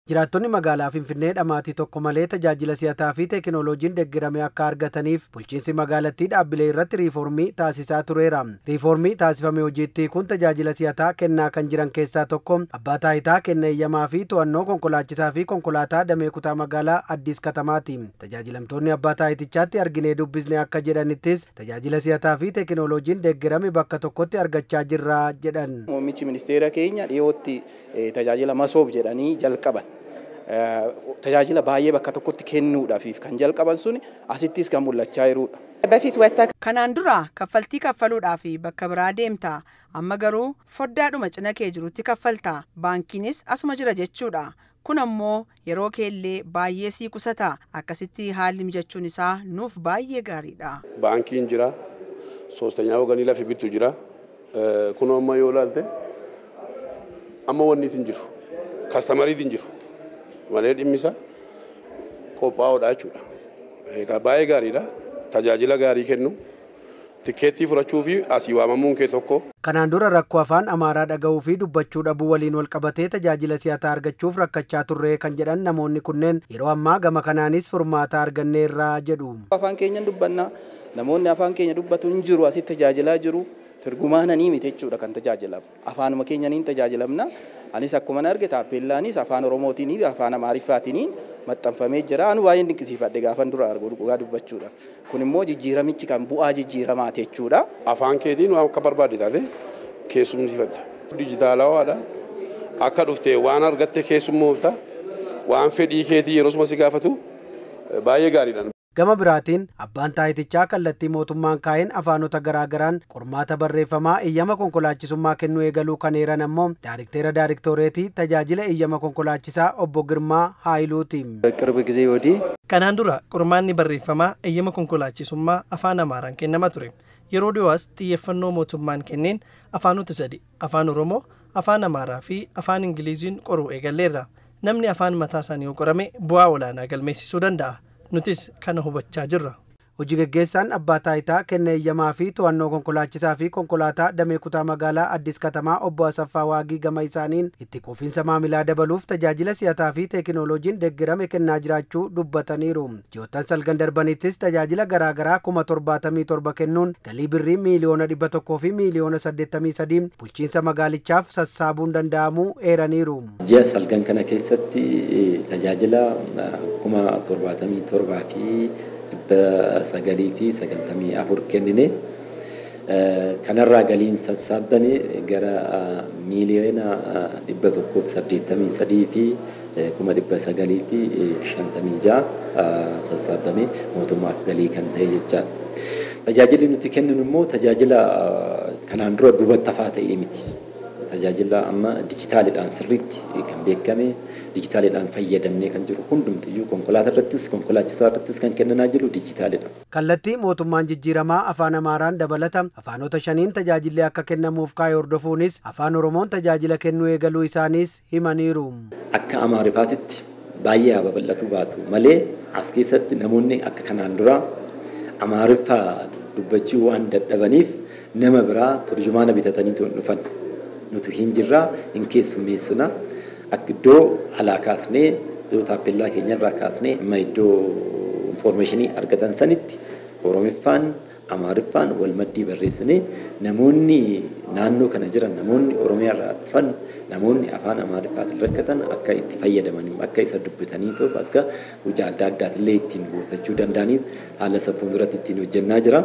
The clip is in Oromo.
Jiraattonni magaalaa Finfinnee dhamaatii tokko malee tajaajila si'ataa fi teekinooloojiin deeggarame akka argataniif bulchiinsi magaalattii dhaabbilee irratti riifoormii taasisaa tureera. Riifoormii taasifame hojiitti kun tajaajila si'ataa kennaa kan jiran keessaa tokko abbaa taayitaa kenna eeyyamaa fi to'annoo konkolaachisaa fi konkolaataa damee kutaa magaalaa Addis Katamaati. Tajaajilamtoonni abbaa taayitichaatti arginee dubbisne akka jedhanittis tajaajila si'ataa fi teekinooloojiin deeggarame bakka tokkotti argachaa jirra jedhan. Muummichi ministeera keenya dhiyootti tajaajila masoob jedhanii jalqaban. Tajaajila baay'ee bakka tokkotti kennuudhaaf kan jalqaban sun asittis kan mul'achaa jirudha. Kanaan dura kaffaltii kaffaluudhaaf bakka biraa deemta. Amma garuu foddaadhuma cina kee jirutti kaffalta. Baankiinis asuma jira jechuudha. Kun ammoo yeroo keellee baay'ee sii qusata. Akkasitti haalli mijachuun isaa nuuf baay'ee gaariidha. Baankiin jira. Soostanyaa waganii lafi bittu jira. Kun amma yoo ilaalte amma wanniitiin jiru. Kastamariitiin jiru. Malee dhimmisa qophaa'uudha jechuudha. Egaa baay'ee gaariidha. Tajaajila gaarii kennu. Tikeettii fudhachuu fi asii waamamuun kee tokko. Kanaan dura rakkoo afaan Amaaraa dhaga'uu fi dubbachuu dhabuu waliin wal qabatee tajaajila si'ataa argachuuf rakkachaa turre kan jedhan namoonni kunneen yeroo ammaa gama kanaanis furmaata arganneerra jedhu. Afaan keenya dubbanna. Namoonni afaan keenya dubbatu hin jiru asitti tajaajilaa jiru. Tirgumaananii miti jechuudha kan tajaajilamu. Afaanuma keenyaniin tajaajilamna. Anis akkuma arge taappellaanis afaan Oromootiin fi afaan Amaariffaatiin maxxanfamee jira. Anu baay'ee dinqisiifadhe gaafan dura argu dhugaa dubbachuudha. Kun immoo jijjiiramichi kan bu'aa jijjiiramaati jechuudha. Afaan keetiin waan akka barbaade taate keessumsiifatta. Dijitaalawaadha. Akka dhuftee waan argatte keessummoofta. Waan fedhii keetii yeroo suma si gaafatu baay'ee gaariidha. Gama biraatiin abbaan taayitichaa kallattii mootummaan kaa'een afaanota garaagaraan qormaata barreeffamaa eeyyama konkolaachisummaa kennuu eegaluu kan eeran ammoo daayirikteetii tajaajila eeyyama konkolaachisaa obbo Girmaa Haayiluuti. Qirba gisee wadi kanaan dura qormaanni barreeffamaa eeyyama konkolaachisummaa afaan Amaaraan kennama ture. Yeroo dhiyoos xiyyeeffannoo mootummaan kenneen afaanota sadi afaan Oromoo, afaan Amaaraa fi afaan Ingiliziin qoruu eegalleerra. Namni afaan mataa isaanii qorame bu'aa olaanaa galmeessisuu danda'a. Nutis kana hubachaa jirra. Hojii gaggeessaan abbaa taayitaa kenna eeyyamaa fi to'annoo konkolaachisaa fi konkolaataa damee kutaa magaalaa Addis Katamaa obbo Asaffaa Waagii gama isaaniin itti quufinsa maamilaa dabaluuf tajaajila si'ataa fi teekinooloojiin deeggarame kennaa jiraachuu dubbataniiru. Ji'oottan salgan darbanittis tajaajila garaagaraa 77 kennuun galii birrii miliyoona 100 fi miliyoona 83 bulchiinsa magaalichaaf sassaabuun danda'amuu eeraniiru. Ji'a salgan kana keessatti tajaajila 77 fi sagalii fi 94 kennine kanarraa galiin sassaabame gara miliyoona 183 fi 900 fi 56 sassaabame mootummaaf galii kan ta'e jechaadha. Tajaajilli nuti kenninu immoo tajaajila kanaan dura duubatti ta'e miti. Tajaajila amma dijitaaliidhaan sirriitti kan beekame dijitaaliidhaan fayyadamnee kan jiru hundumtiyyuu konkolaataa irrattis konkolaachisaa irrattis kan kennanaa jiru dijitaaliidha. Kallattii mootummaan jijjiiramaa afaan Amaaraan dabalata afaanota 5 tajaajilli akka kennamuuf kaa'e hordofuunis afaan Oromoon tajaajila kennuu eegaluu isaaniis himaniiru. Akka Amaarifaatitti baay'ee babal'atu baatu malee as keessatti namoonni akka kanaan dura Amaariffaa dubbachuu waan dadhabaniif nama biraa turjumaana bitatanii dhufan. Nuti hin jirra hin keessummeessina akka iddoo alaa kaasnee taappellaa keenyarraa kaasnee amma iddoo infoormeeshinii argatan sanitti Oromiffaan Amaariffaan wal maddii barreessinee namoonni naannoo kana jiran namoonni Oromiyaarraa dhufan namoonni afaan Amaariffaatiin rakkatan akka itti fayyadaman akka isa dubbatanii ta'u akka hojii adda addaatillee ittiin guutachuu danda'aniif haala saffuun duratti ittiin hojjennaa jira.